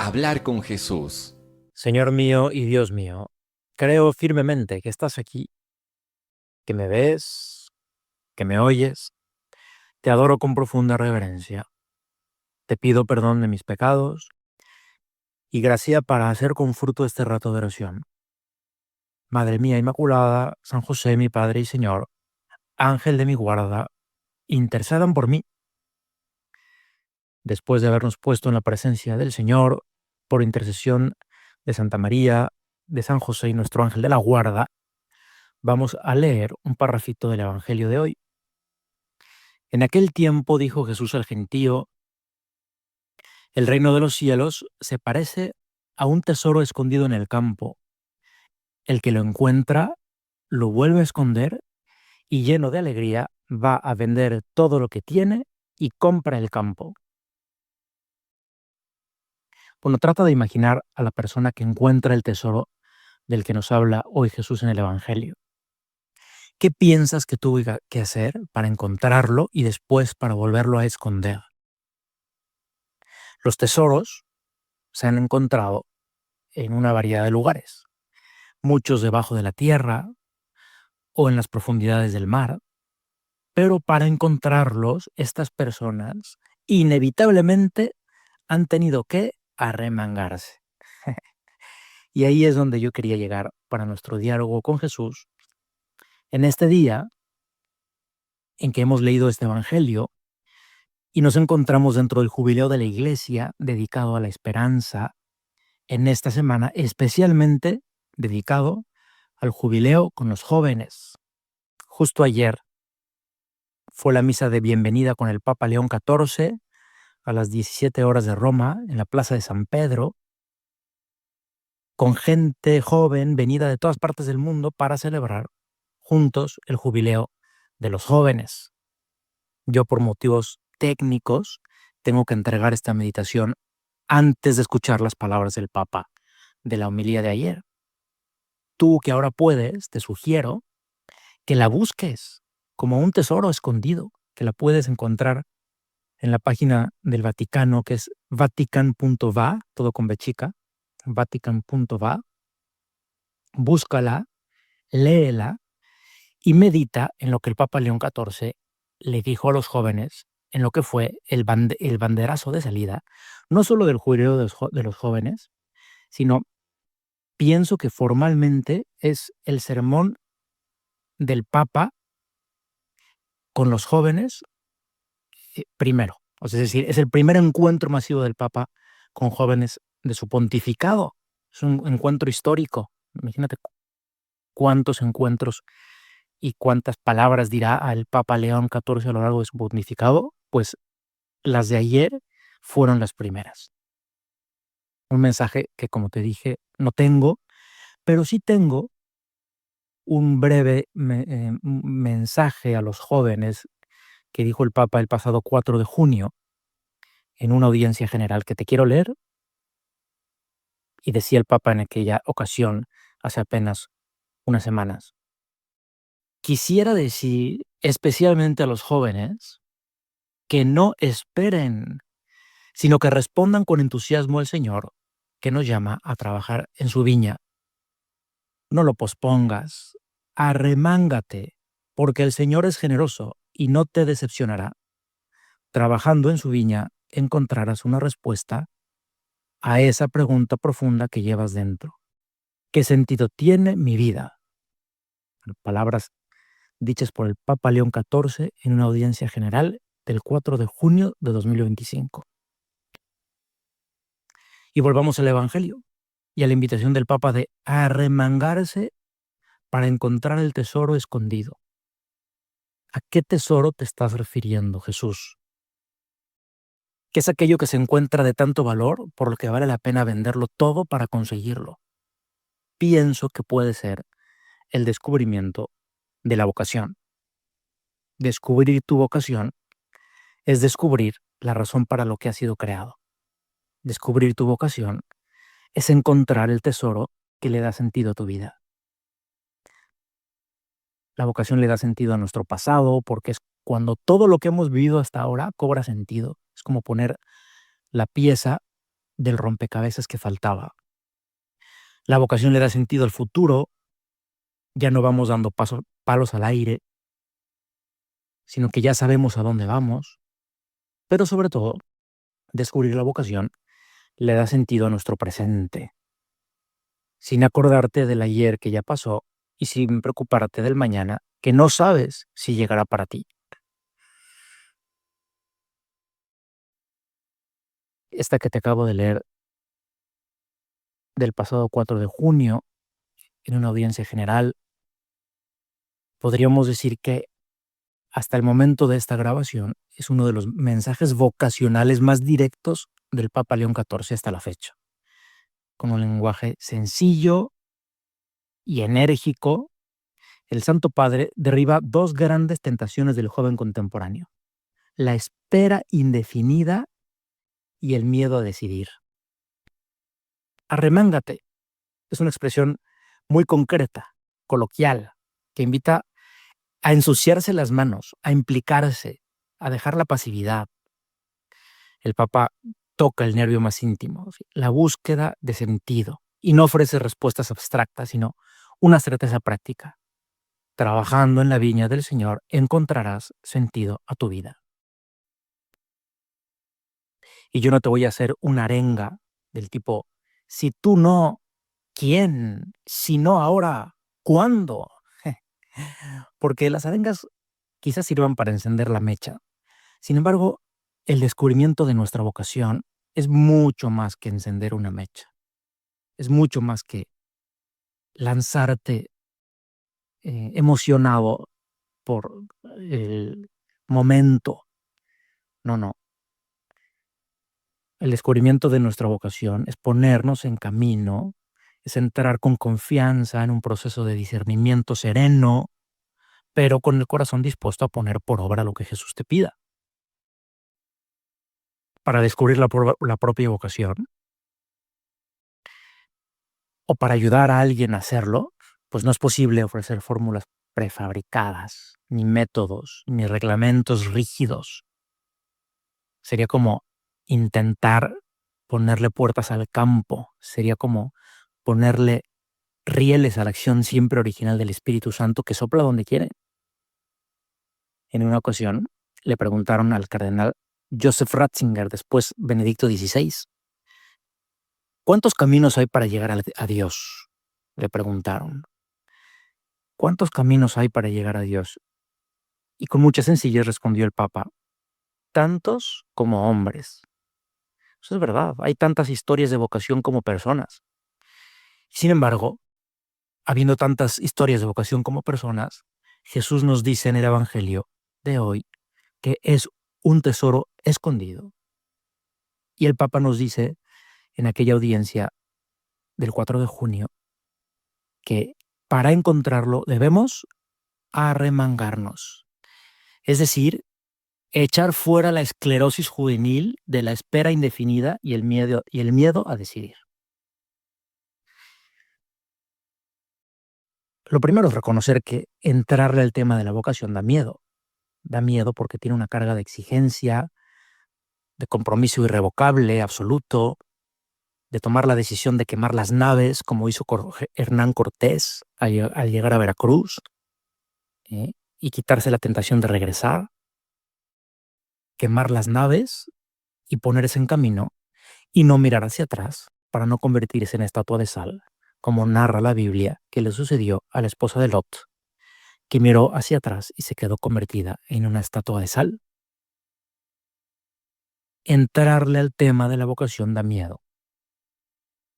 Hablar con Jesús. Señor mío y Dios mío, creo firmemente que estás aquí, que me ves, que me oyes. Te adoro con profunda reverencia. Te pido perdón de mis pecados y gracia para hacer con fruto este rato de oración. Madre mía Inmaculada, San José, mi Padre y Señor, Ángel de mi guarda, intercedan por mí. Después de habernos puesto en la presencia del Señor, por intercesión de Santa María, de San José y nuestro ángel de la guarda, vamos a leer un parrafito del Evangelio de hoy. En aquel tiempo dijo Jesús al gentío: el reino de los cielos se parece a un tesoro escondido en el campo. El que lo encuentra, lo vuelve a esconder y lleno de alegría va a vender todo lo que tiene y compra el campo. Bueno, trata de imaginar a la persona que encuentra el tesoro del que nos habla hoy Jesús en el Evangelio. ¿Qué piensas que tuvo que hacer para encontrarlo y después para volverlo a esconder? Los tesoros se han encontrado en una variedad de lugares, muchos debajo de la tierra o en las profundidades del mar, pero para encontrarlos, estas personas inevitablemente han tenido que arremangarse. Y ahí es donde yo quería llegar para nuestro diálogo con Jesús. En este día en que hemos leído este Evangelio y nos encontramos dentro del jubileo de la Iglesia dedicado a la esperanza, en esta semana especialmente dedicado al jubileo con los jóvenes. Justo ayer fue la misa de bienvenida con el Papa León XIV a las 17 horas de Roma, en la Plaza de San Pedro, con gente joven venida de todas partes del mundo para celebrar juntos el jubileo de los jóvenes. Yo, por motivos técnicos, tengo que entregar esta meditación antes de escuchar las palabras del Papa de la homilía de ayer. Tú que ahora puedes, te sugiero que la busques como un tesoro escondido, que la puedes encontrar en la página del Vaticano, que es vatican.va, todo con B chica, vatican.va. Búscala, léela y medita en lo que el Papa León XIV le dijo a los jóvenes en lo que fue el banderazo de salida, no solo del jubileo de los jóvenes, sino pienso que formalmente es el sermón del Papa con los jóvenes primero. O sea, es decir, es el primer encuentro masivo del Papa con jóvenes de su pontificado. Es un encuentro histórico. Imagínate cuántos encuentros y cuántas palabras dirá al Papa León XIV a lo largo de su pontificado. Pues las de ayer fueron las primeras. Un mensaje que, como te dije, no tengo, pero sí tengo un breve mensaje a los jóvenes que dijo el Papa el pasado 4 de junio en una audiencia general que te quiero leer. Y decía el Papa en aquella ocasión, hace apenas unas semanas: quisiera decir especialmente a los jóvenes que no esperen, sino que respondan con entusiasmo al Señor, que nos llama a trabajar en su viña. No lo pospongas, arremángate, porque el Señor es generoso y no te decepcionará. Trabajando en su viña encontrarás una respuesta a esa pregunta profunda que llevas dentro. ¿Qué sentido tiene mi vida? Palabras dichas por el Papa León XIV en una audiencia general del 4 de junio de 2025. Y volvamos al Evangelio y a la invitación del Papa de arremangarse para encontrar el tesoro escondido. ¿A qué tesoro te estás refiriendo, Jesús? ¿Qué es aquello que se encuentra de tanto valor por lo que vale la pena venderlo todo para conseguirlo? Pienso que puede ser el descubrimiento de la vocación. Descubrir tu vocación es descubrir la razón para lo que has sido creado. Descubrir tu vocación es encontrar el tesoro que le da sentido a tu vida. La vocación le da sentido a nuestro pasado porque es cuando todo lo que hemos vivido hasta ahora cobra sentido. Es como poner la pieza del rompecabezas que faltaba. La vocación le da sentido al futuro, ya no vamos dando palos al aire, sino que ya sabemos a dónde vamos, pero sobre todo, descubrir la vocación le da sentido a nuestro presente, sin acordarte del ayer que ya pasó y sin preocuparte del mañana que no sabes si llegará para ti. Esta que te acabo de leer del pasado 4 de junio, en una audiencia general, podríamos decir que hasta el momento de esta grabación es uno de los mensajes vocacionales más directos del Papa León XIV hasta la fecha, con un lenguaje sencillo y enérgico. El Santo Padre derriba dos grandes tentaciones del joven contemporáneo: la espera indefinida y el miedo a decidir. Arremángate es una expresión muy concreta, coloquial, que invita a ensuciarse las manos, a implicarse, a dejar la pasividad. El Papa toca el nervio más íntimo, ¿sí? La búsqueda de sentido, y no ofrece respuestas abstractas, sino una certeza práctica. Trabajando en la viña del Señor encontrarás sentido a tu vida. Y yo no te voy a hacer una arenga del tipo, si tú no, ¿quién? Si no ahora, ¿cuándo? Porque las arengas quizás sirvan para encender la mecha. Sin embargo, el descubrimiento de nuestra vocación es mucho más que encender una mecha. Es mucho más que lanzarte emocionado por el momento. No, no. El descubrimiento de nuestra vocación es ponernos en camino, es entrar con confianza en un proceso de discernimiento sereno, pero con el corazón dispuesto a poner por obra lo que Jesús te pida. Para descubrir la propia vocación o para ayudar a alguien a hacerlo, pues no es posible ofrecer fórmulas prefabricadas, ni métodos, ni reglamentos rígidos. Sería como intentar ponerle puertas al campo, sería como ponerle rieles a la acción siempre original del Espíritu Santo que sopla donde quiere. En una ocasión le preguntaron al cardenal Joseph Ratzinger, después Benedicto XVI, ¿cuántos caminos hay para llegar a Dios? Le preguntaron. ¿Cuántos caminos hay para llegar a Dios? Y con mucha sencillez respondió el Papa, tantos como hombres. Eso es verdad, hay tantas historias de vocación como personas. Sin embargo, habiendo tantas historias de vocación como personas, Jesús nos dice en el Evangelio de hoy que es un tesoro escondido. Y el Papa nos dice en aquella audiencia del 4 de junio que para encontrarlo debemos arremangarnos. Es decir, echar fuera la esclerosis juvenil de la espera indefinida y el miedo a decidir. Lo primero es reconocer que entrarle al tema de la vocación da miedo. Da miedo porque tiene una carga de exigencia, de compromiso irrevocable, absoluto, de tomar la decisión de quemar las naves, como hizo Hernán Cortés al llegar a Veracruz, y quitarse la tentación de regresar, quemar las naves y ponerse en camino y no mirar hacia atrás para no convertirse en estatua de sal, como narra la Biblia que le sucedió a la esposa de Lot, que miró hacia atrás y se quedó convertida en una estatua de sal. Entrarle al tema de la vocación da miedo.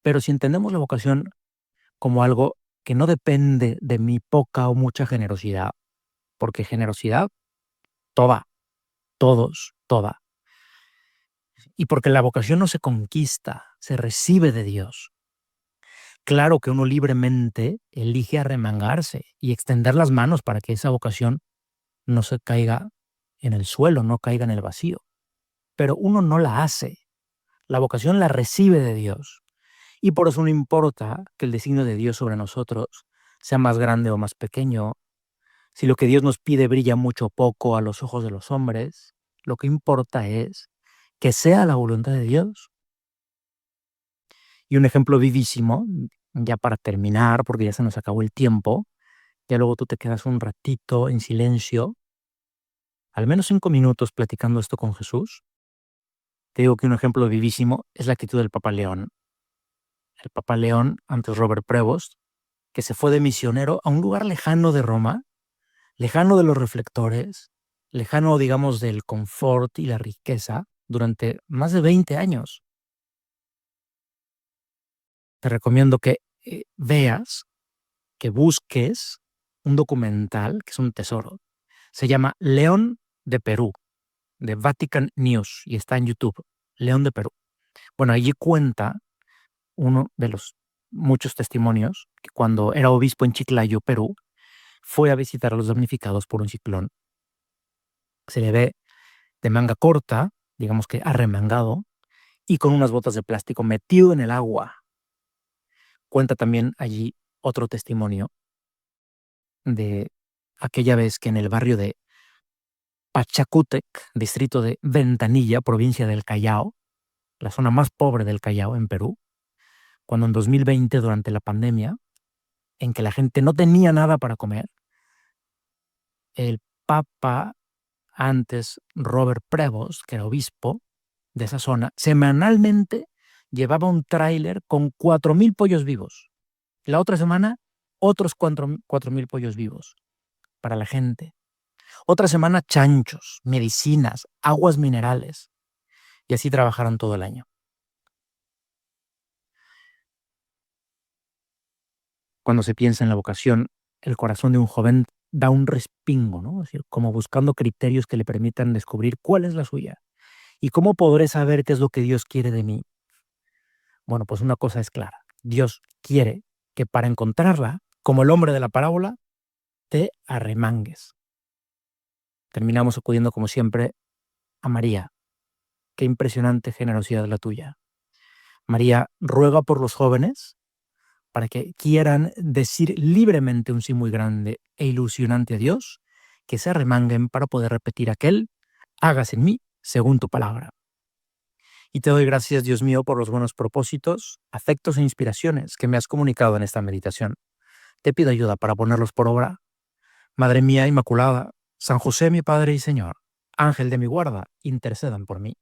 Pero si entendemos la vocación como algo que no depende de mi poca o mucha generosidad, porque generosidad, toda, todos, toda. Y porque la vocación no se conquista, se recibe de Dios. Claro que uno libremente elige arremangarse y extender las manos para que esa vocación no se caiga en el suelo, no caiga en el vacío. Pero uno no la hace. La vocación la recibe de Dios. Y por eso no importa que el designio de Dios sobre nosotros sea más grande o más pequeño, si lo que Dios nos pide brilla mucho o poco a los ojos de los hombres, lo que importa es que sea la voluntad de Dios. Y un ejemplo vivísimo, ya para terminar, porque ya se nos acabó el tiempo, ya luego tú te quedas un ratito en silencio, al menos 5 minutos platicando esto con Jesús. Te digo que un ejemplo vivísimo es la actitud del Papa León. El Papa León, antes Robert Prevost, que se fue de misionero a un lugar lejano de Roma, lejano de los reflectores, lejano, digamos, del confort y la riqueza durante más de 20 años. Te recomiendo que veas, que busques un documental que es un tesoro. Se llama León de Perú, de Vatican News, y está en YouTube. León de Perú. Bueno, allí cuenta uno de los muchos testimonios que cuando era obispo en Chiclayo, Perú, fue a visitar a los damnificados por un ciclón. Se le ve de manga corta, digamos que arremangado, y con unas botas de plástico metido en el agua. Cuenta también allí otro testimonio de aquella vez que en el barrio de Pachacútec, distrito de Ventanilla, provincia del Callao, la zona más pobre del Callao en Perú, cuando en 2020, durante la pandemia, en que la gente no tenía nada para comer, el Papa, antes Robert Prevost, que era obispo de esa zona, semanalmente llevaba un tráiler con 4,000 pollos vivos. La otra semana, otros 4,000 pollos vivos para la gente. Otra semana, chanchos, medicinas, aguas minerales. Y así trabajaron todo el año. Cuando se piensa en la vocación, el corazón de un joven da un respingo, ¿no? Es decir, como buscando criterios que le permitan descubrir cuál es la suya. ¿Y cómo podré saber qué es lo que Dios quiere de mí? Bueno, pues una cosa es clara. Dios quiere que para encontrarla, como el hombre de la parábola, te arremangues. Terminamos acudiendo, como siempre, a María. Qué impresionante generosidad la tuya. María ruega por los jóvenes para que quieran decir libremente un sí muy grande e ilusionante a Dios, que se arremanguen para poder repetir aquel, hágase en mí según tu palabra. Y te doy gracias, Dios mío, por los buenos propósitos, afectos e inspiraciones que me has comunicado en esta meditación. Te pido ayuda para ponerlos por obra. Madre mía Inmaculada, San José mi Padre y Señor, Ángel de mi guarda, intercedan por mí.